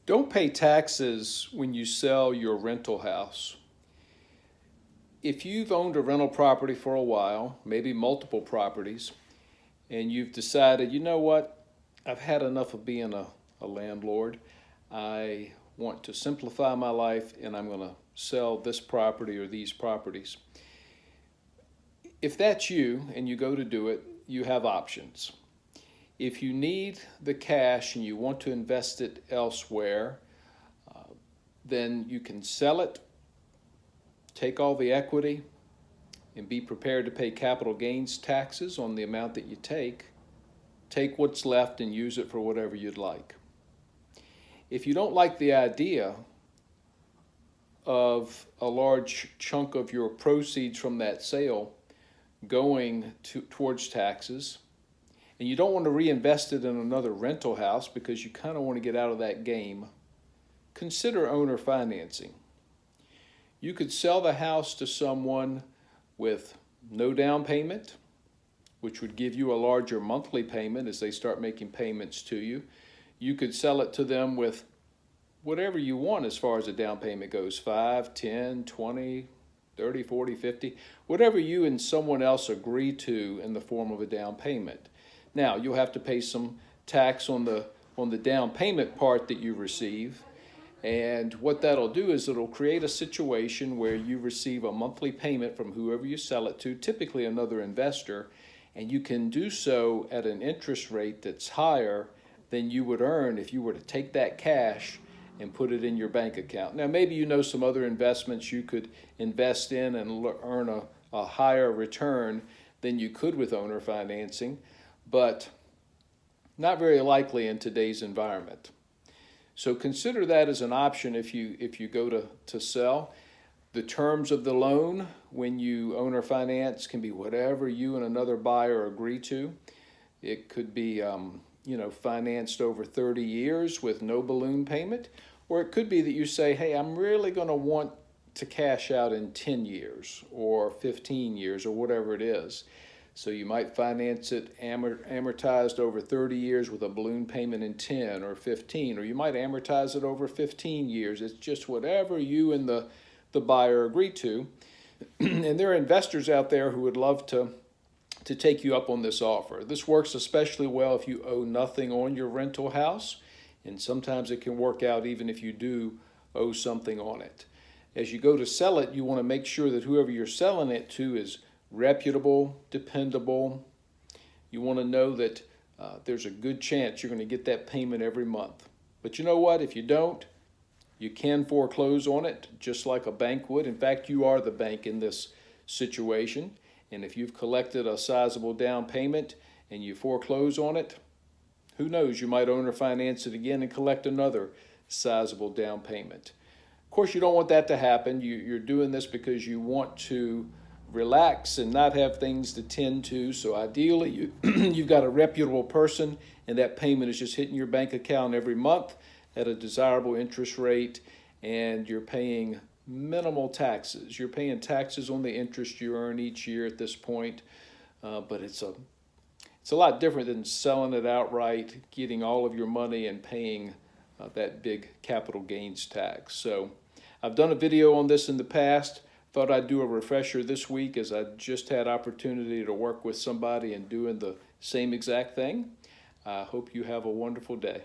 Don't pay taxes when you sell your rental house. If you've owned a rental property for a while, maybe multiple properties, and you've decided, you know what, I've had enough of being a landlord. I want to simplify my life and I'm going to sell this property or these properties. If that's you and you go to do it, you have options. If you need the cash and you want to invest it elsewhere, then you can sell it, take all the equity, and be prepared to pay capital gains taxes on the amount that you take what's left and use it for whatever you'd like. If you don't like the idea of a large chunk of your proceeds from that sale going towards taxes, and you don't want to reinvest it in another rental house because you kind of want to get out of that game, consider owner financing. You could sell the house to someone with no down payment, which would give you a larger monthly payment as they start making payments to you. You could sell it to them with whatever you want as far as a down payment goes, 5, 10, 20, 30, 40, 50, whatever you and someone else agree to in the form of a down payment. Now, you'll have to pay some tax on the down payment part that you receive. And what that'll do is it'll create a situation where you receive a monthly payment from whoever you sell it to, typically another investor, and you can do so at an interest rate that's higher than you would earn if you were to take that cash and put it in your bank account. Now, maybe you know some other investments you could invest in and earn a higher return than you could with owner financing, but not very likely in today's environment. So consider that as an option if you go to sell. The terms of the loan when you owner finance can be whatever you and another buyer agree to. It could be financed over 30 years with no balloon payment, or it could be that you say, hey, I'm really going to want to cash out in 10 years or 15 years or whatever it is. So you might finance it amortized over 30 years with a balloon payment in 10 or 15, or you might amortize it over 15 years. It's just whatever you and the buyer agree to. And there are investors out there who would love to take you up on this offer. This works especially well if you owe nothing on your rental house, and sometimes it can work out even if you do owe something on it. As you go to sell it, you want to make sure that whoever you're selling it to is reputable, dependable. You want to know that there's a good chance you're going to get that payment every month. But you know what? If you don't, you can foreclose on it just like a bank would. In fact, you are the bank in this situation. And if you've collected a sizable down payment and you foreclose on it, who knows? You might owner finance it again and collect another sizable down payment. Of course, you don't want that to happen. You're doing this because you want to relax and not have things to tend to. So ideally, you've got a reputable person and that payment is just hitting your bank account every month at a desirable interest rate, and you're paying minimal taxes. You're paying taxes on the interest you earn each year at this point, but it's a lot different than selling it outright, getting all of your money and paying that big capital gains tax. So I've done a video on this in the past. Thought I'd do a refresher this week as I just had opportunity to work with somebody and doing the same exact thing. I hope you have a wonderful day.